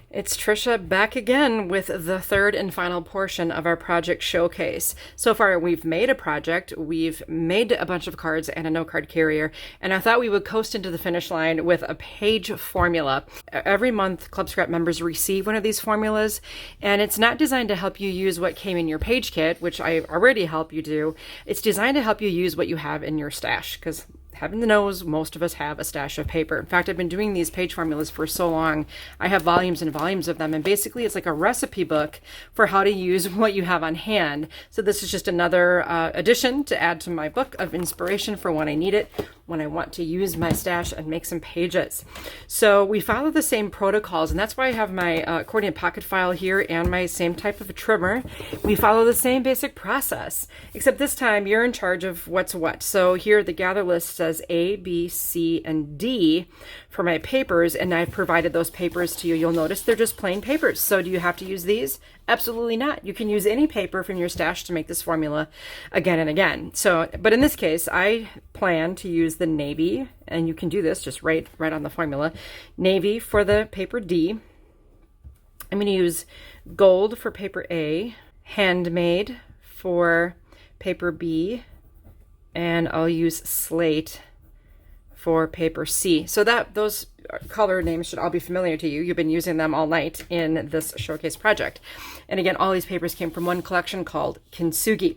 It's Tricia back again with the third and final portion of our project showcase. So far, we've made a project, we've made a bunch of cards and a note card carrier, and I thought we would coast into the finish line with a page formula. Every month, Club Scrap members receive one of these formulas, and it's not designed to help you use what came in your page kit, which I already help you do. It's designed to help you use what you have in your stash, because heaven knows most of us have a stash of paper. In fact, I've been doing these page formulas for so long. I have volumes and volumes of them, and basically it's like a recipe book for how to use what you have on hand. So this is just another addition to add to my book of inspiration for when I need it, when I want to use my stash and make some pages. So we follow the same protocols, and that's why I have my accordion pocket file here and my same type of a trimmer. We follow the same basic process, except this time you're in charge of what's what. So here the gather list says A, B, C, and D for my papers, and I've provided those papers to you. You'll notice they're just plain papers. So do you have to use these? Absolutely not. You can use any paper from your stash to make this formula again and again. So, but in this case, I plan to use the navy, and you can do this just right on the formula. Navy for the paper D. I'm going to use gold for paper A, handmade for paper B, and I'll use slate for paper C. So those color names should all be familiar to you. You've been using them all night in this showcase project. And again, all these papers came from one collection called Kintsugi.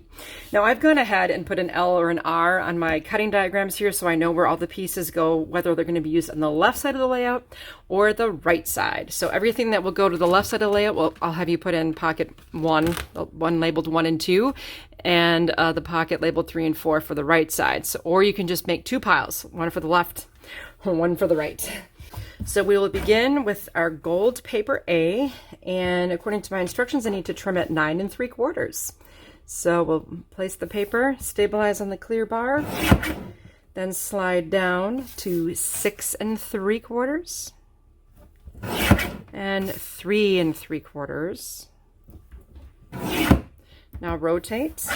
Now I've gone ahead and put an L or an R on my cutting diagrams here so I know where all the pieces go, whether they're going to be used on the left side of the layout or the right side. So everything that will go to the left side of the layout, well, I'll have you put in pocket 1, one labeled 1 and 2, and the pocket labeled 3 and 4 for the right side. So, or you can just make 2 piles, one for the left, one for the right. So we will begin with our gold paper A, and according to my instructions, I need to trim at 9 3/4. So we'll place the paper, stabilize on the clear bar, then slide down to 6 3/4 and 3 3/4. Now rotate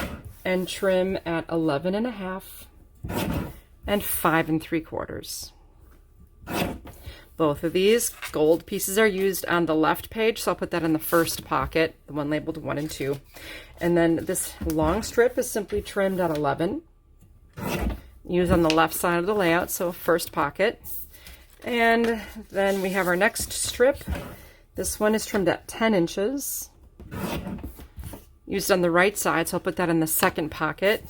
and trim at 11 1/2 and 5 3/4. Both of these gold pieces are used on the left page, so I'll put that in the first pocket, the one labeled 1 and 2. And then this long strip is simply trimmed at 11, used on the left side of the layout, so first pocket. And then we have our next strip. This one is trimmed at 10 inches, used on the right side, so I'll put that in the second pocket.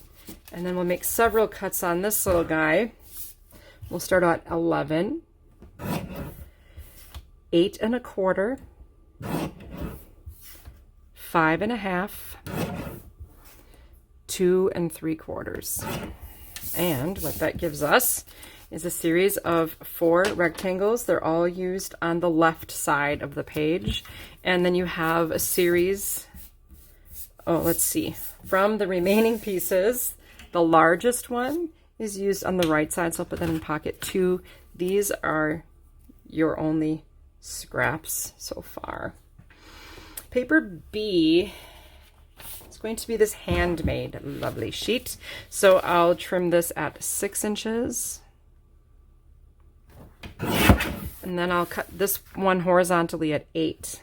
And then we'll make several cuts on this little guy. We'll start at 11, 8 1/4, 5 1/2, 2 3/4. And what that gives us is a series of 4 rectangles. They're all used on the left side of the page. And then you have a series, let's see, from the remaining pieces, the largest one is used on the right side, so I'll put that in pocket 2. These are your only scraps so far. Paper B is going to be this handmade lovely sheet. So I'll trim this at 6 inches. And then I'll cut this one horizontally at 8.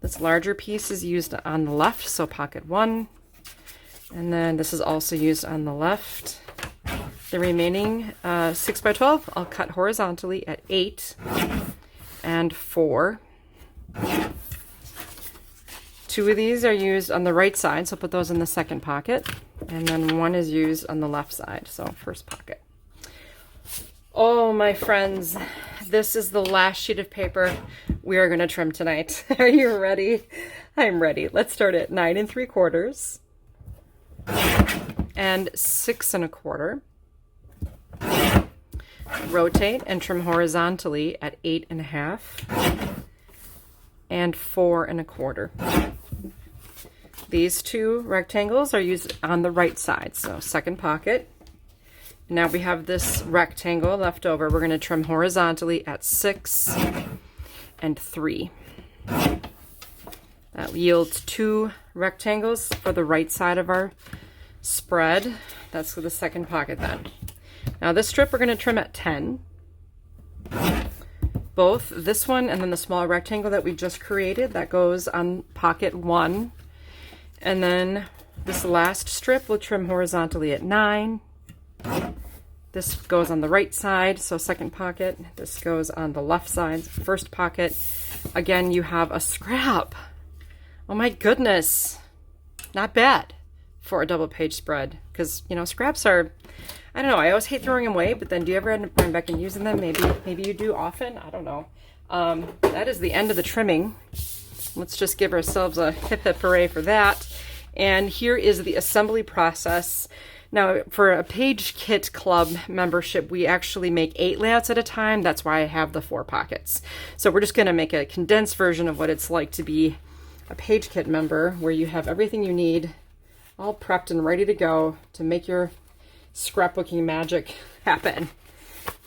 This larger piece is used on the left, so pocket 1. And then this is also used on the left. The remaining 6 by 12, I'll cut horizontally at 8 and 4. 2 of these are used on the right side, so I'll put those in the second pocket. And then 1 is used on the left side, so first pocket. Oh, my friends, this is the last sheet of paper we are going to trim tonight. Are you ready? I'm ready. Let's start at 9 3/4 and 6 1/4. Rotate and trim horizontally at 8 1/2 and 4 1/4. These 2 rectangles are used on the right side, so second pocket. Now we have this rectangle left over. We're going to trim horizontally at 6 and 3. That yields 2 rectangles for the right side of our spread. That's for the second pocket then. Now this strip we're going to trim at 10. both this one and then the small rectangle that we just created. That goes on pocket 1. And then this last strip will trim horizontally at 9. This goes on the right side, so second pocket. This goes on the left side, first pocket. Again, you have a scrap. Oh my goodness. Not bad for a double page spread, because, you know, scraps are, I don't know, I always hate throwing them away, but then do you ever end up going back and using them? Maybe you do often. I don't know. That is the end of the trimming. Let's just give ourselves a hip hip hooray for that. And here is the assembly process. Now, for a Page Kit Club membership, we actually make 8 layouts at a time. That's why I have the 4 pockets. So we're just going to make a condensed version of what it's like to be a Page Kit member, where you have everything you need all prepped and ready to go to make your scrapbooking magic happen.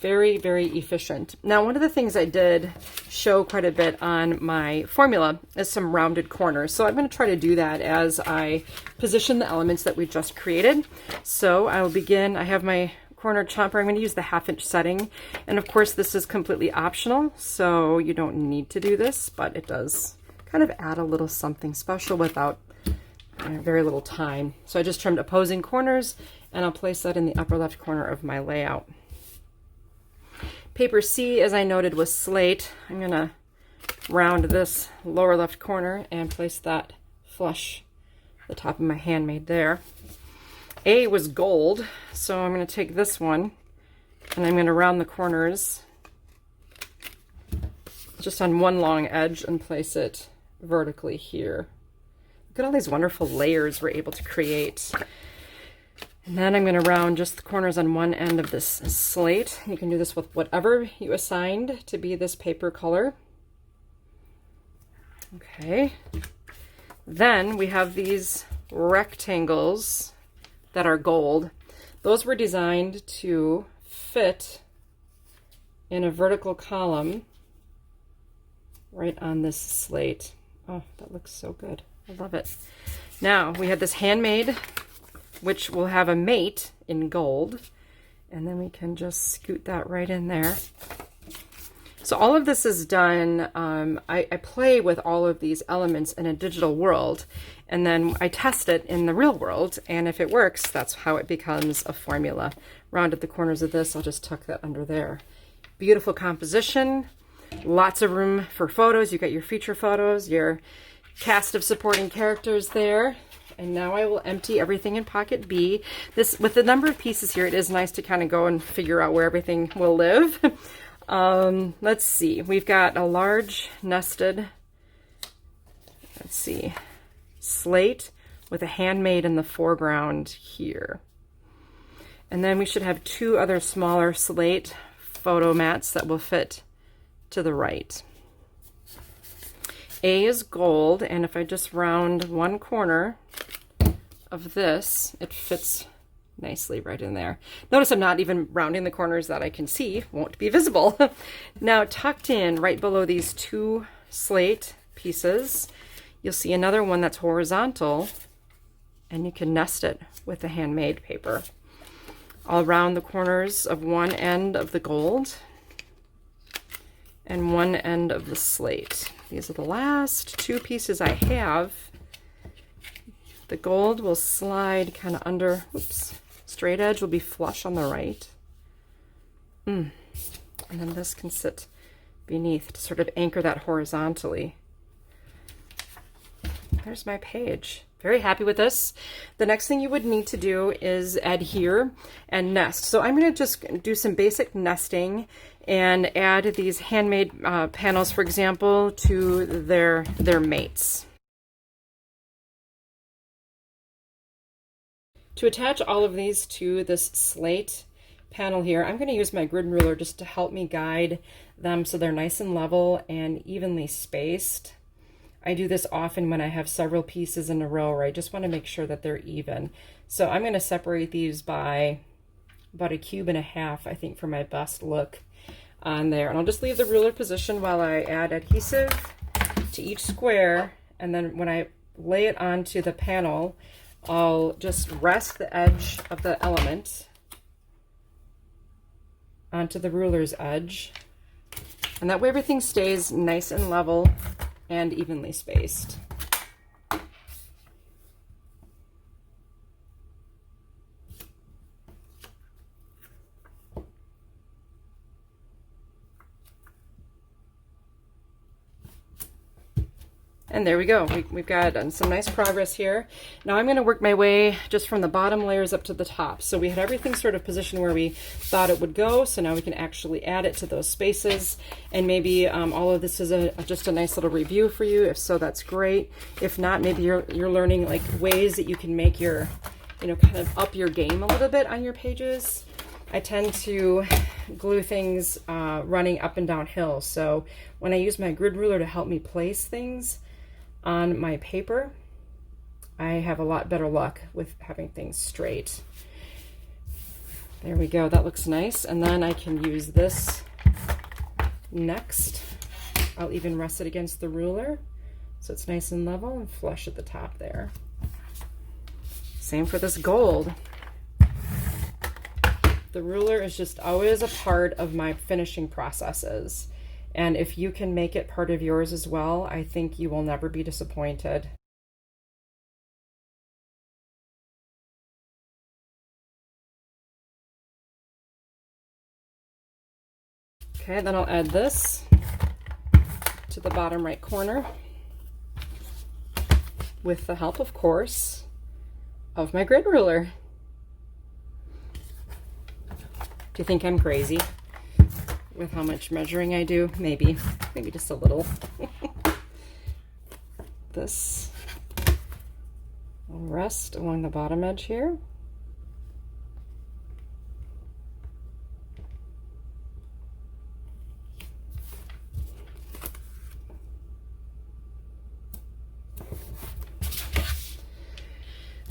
Very, very efficient. Now, one of the things I did show quite a bit on my formula is some rounded corners. So I'm going to try to do that as I position the elements that we just created. So I will begin. I have my corner chomper. I'm going to use the 1/2 inch setting. And of course, this is completely optional, so you don't need to do this, but it does kind of add a little something special without very little time. So I just trimmed opposing corners, and I'll place that in the upper left corner of my layout. Paper C, as I noted, was slate. I'm going to round this lower left corner and place that flush the top of my handmade there. A was gold, so I'm going to take this one and I'm going to round the corners just on one long edge and place it vertically here. Look at all these wonderful layers we're able to create. And then I'm going to round just the corners on one end of this slate. You can do this with whatever you assigned to be this paper color. Okay. Then we have these rectangles that are gold. Those were designed to fit in a vertical column right on this slate. Oh, that looks so good. I love it. Now we have this handmade, which will have a mate in gold, and then we can just scoot that right in there. So all of this is done, I play with all of these elements in a digital world, and then I test it in the real world, and if it works, that's how it becomes a formula. Round at the corners of this, I'll just tuck that under there. Beautiful composition, lots of room for photos. You got your feature photos, your cast of supporting characters there. And now I will empty everything in pocket B. This, with the number of pieces here, it is nice to kind of go and figure out where everything will live. Let's see. We've got a large nested, let's see, slate with a handmade in the foreground here. And then we should have 2 other smaller slate photo mats that will fit to the right. A is gold, and if I just round one corner of this, it fits nicely right in there. Notice I'm not even rounding the corners that I can see, won't be visible. Now tucked in right below these 2 slate pieces, you'll see another one that's horizontal, and you can nest it with the handmade paper. I'll round the corners of one end of the gold and one end of the slate. These are the last 2 pieces I have. The gold will slide kind of under, oops, straight edge will be flush on the right. And then this can sit beneath to sort of anchor that horizontally. There's my page. Very happy with this. The next thing you would need to do is adhere and nest. So I'm going to just do some basic nesting and add these handmade panels, for example, to their mates. To attach all of these to this slate panel here, I'm going to use my grid ruler just to help me guide them so they're nice and level and evenly spaced. I do this often when I have several pieces in a row where I just want to make sure that they're even. So I'm going to separate these by about 1.5 cubes, I think, for my best look on there. And I'll just leave the ruler position while I add adhesive to each square, and then when I lay it onto the panel, I'll just rest the edge of the element onto the ruler's edge, And that way everything stays nice and level and evenly spaced. And there we go. We've got some nice progress here. Now I'm going to work my way just from the bottom layers up to the top. So we had everything sort of positioned where we thought it would go. So now we can actually add it to those spaces. And maybe all of this is just a nice little review for you. If so, that's great. If not, maybe you're learning like ways that you can make your, kind of up your game a little bit on your pages. I tend to glue things running up and down hills. So when I use my grid ruler to help me place things on my paper, I have a lot better luck with having things straight. There we go, that looks nice. And then I can use this next. I'll even rest it against the ruler so it's nice and level and flush at the top there. Same for this gold. The ruler is just always a part of my finishing processes. And if you can make it part of yours as well, I think you will never be disappointed. Okay, then I'll add this to the bottom right corner with the help, of course, of my grid ruler. Do you think I'm crazy with how much measuring I do? Maybe just a little. This will rest along the bottom edge here.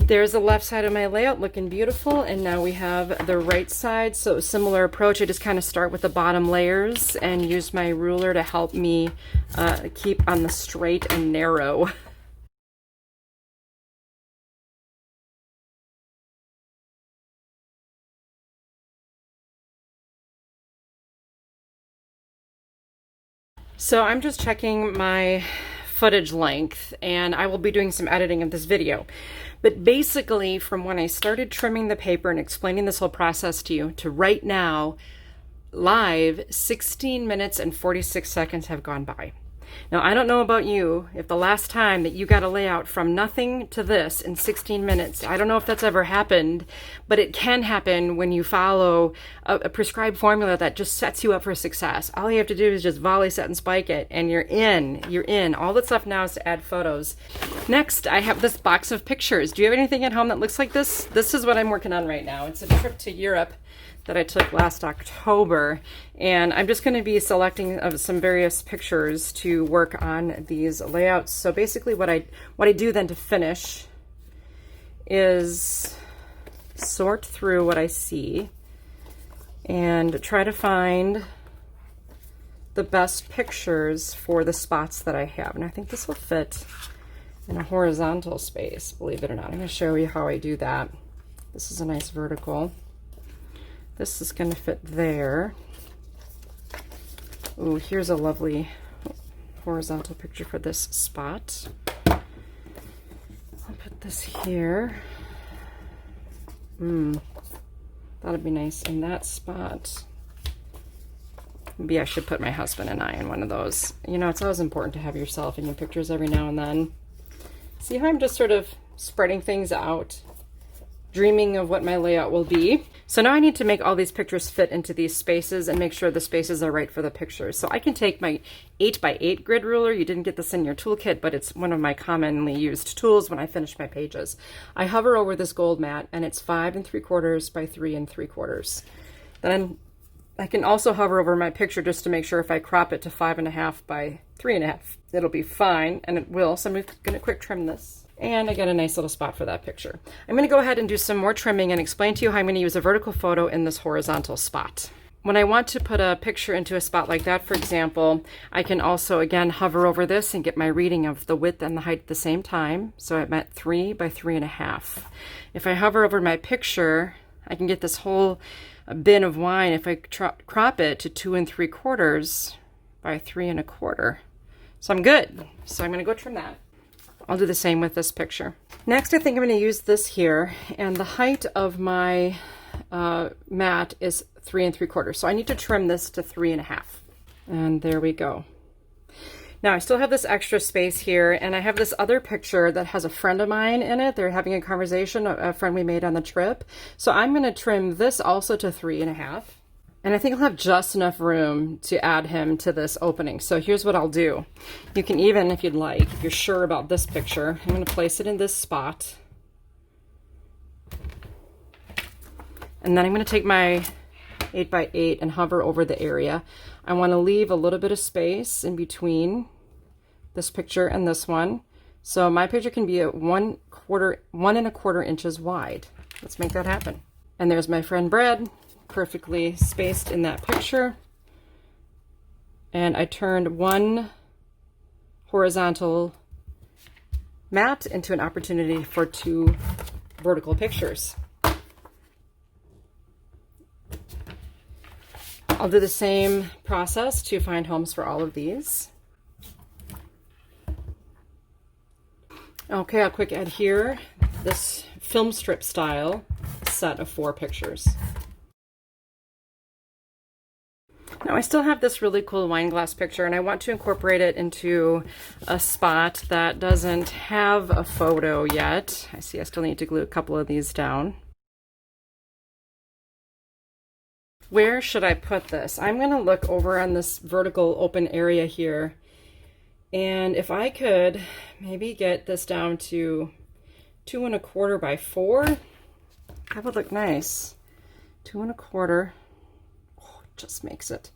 There's the left side of my layout looking beautiful, and now we have the right side. So similar approach, I just kind of start with the bottom layers and use my ruler to help me keep on the straight and narrow. So I'm just checking my footage length, and I will be doing some editing of this video. But basically, from when I started trimming the paper and explaining this whole process to you to right now, live, 16 minutes and 46 seconds have gone by. Now, I don't know about you, if the last time that you got a layout from nothing to this in 16 minutes, I don't know if that's ever happened, but it can happen when you follow a prescribed formula that just sets you up for success. All you have to do is just volley, set, and spike it, and you're in. All that's left now is to add photos. Next, I have this box of pictures. Do you have anything at home that looks like this? This is what I'm working on right now. It's a trip to Europe that I took last October, and I'm just going to be selecting some various pictures to work on these layouts. So basically what I do then to finish is sort through what I see and try to find the best pictures for the spots that I have. And I think this will fit in a horizontal space, believe it or not. I'm going to show you how I do that. This is a nice vertical. This is going to fit there. Ooh, here's a lovely horizontal picture for this spot. I'll put this here. That'd be nice in that spot. Maybe I should put my husband and I in one of those. You know, it's always important to have yourself in your pictures every now and then. See how I'm just sort of spreading things out, dreaming of what my layout will be. So now I need to make all these pictures fit into these spaces and make sure the spaces are right for the pictures. So I can take my 8x8 grid ruler. You didn't get this in your toolkit, but it's one of my commonly used tools when I finish my pages. I hover over this gold mat, and it's 5 3/4 by 3 3/4. Then I can also hover over my picture just to make sure if I crop it to 5.5 by 3.5, it'll be fine, and it will. So I'm going to quick trim this. And I got a nice little spot for that picture. I'm going to go ahead and do some more trimming and explain to you how I'm going to use a vertical photo in this horizontal spot. When I want to put a picture into a spot like that, for example, I can also, again, hover over this and get my reading of the width and the height at the same time. So I'm at 3 by 3.5. If I hover over my picture, I can get this whole bin of wine. If I crop it to 2 3/4 by 3¼ So I'm good. So I'm going to go trim that. I'll do the same with this picture. Next, I think I'm going to use this here, and the height of my mat is 3¾ So I need to trim this to 3½. And there we go. Now I still have this extra space here, and I have this other picture that has a friend of mine in it. They're having a conversation, a friend we made on the trip. So I'm going to trim this also to 3½. And I think I'll have just enough room to add him to this opening. So here's what I'll do. You can even, if you'd like, if you're sure about this picture, I'm going to place it in this spot. And then I'm going to take my 8x8 and hover over the area. I want to leave a little bit of space in between this picture and this one. So my picture can be at 1¼ inches wide. Let's make that happen. And there's my friend Brad, perfectly spaced in that picture. And I turned one horizontal mat into an opportunity for 2 vertical pictures. I'll do the same process to find homes for all of these. Okay, I'll quick add here this film strip style set of 4 pictures. Now I still have this really cool wine glass picture, and I want to incorporate it into a spot that doesn't have a photo yet. I see I still need to glue a couple of these down. Where should I put this? I'm going to look over on this vertical open area here, and if I could maybe get this down to 2¼ by 4, that would look nice. 2¼ just makes it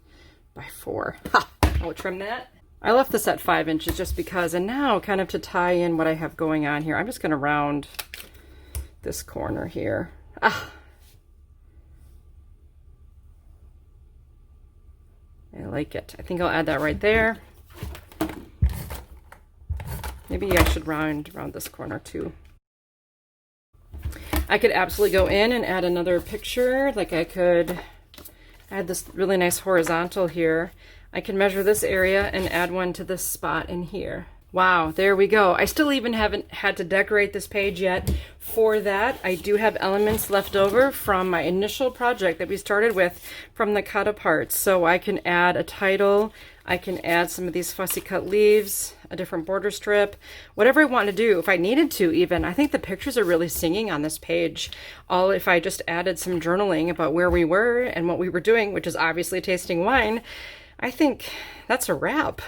by 4. Ha! I'll trim that. I left this at 5 inches just because, and now kind of to tie in what I have going on here, I'm just going to round this corner here. I like it. I think I'll add that right there. Maybe I should round this corner too. I could absolutely go in and add another picture. Like I could add this really nice horizontal here. I can measure this area and add one to this spot in here. Wow, there we go. I still even haven't had to decorate this page yet. For that, I do have elements left over from my initial project that we started with from the cut aparts. So I can add a title, I can add some of these fussy cut leaves, a different border strip, whatever I want to do, if I needed to even. I think the pictures are really singing on this page. If I just added some journaling about where we were and what we were doing, which is obviously tasting wine, I think that's a wrap.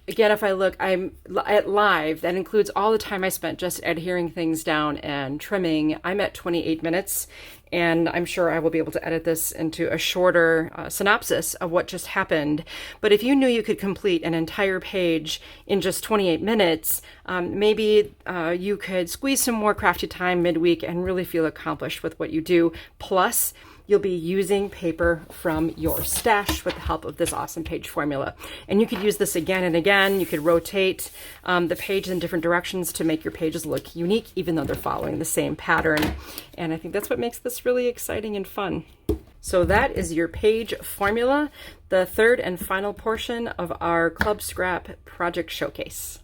Again, if I look, I'm at live, that includes all the time I spent just adhering things down and trimming. I'm at 28 minutes, and I'm sure I will be able to edit this into a shorter synopsis of what just happened. But if you knew you could complete an entire page in just 28 minutes, maybe you could squeeze some more crafty time midweek and really feel accomplished with what you do. Plus, you'll be using paper from your stash with the help of this awesome page formula. And you could use this again and again. You could rotate the page in different directions to make your pages look unique, even though they're following the same pattern. And I think that's what makes this really exciting and fun. So that is your page formula, the third and final portion of our Club Scrap project showcase.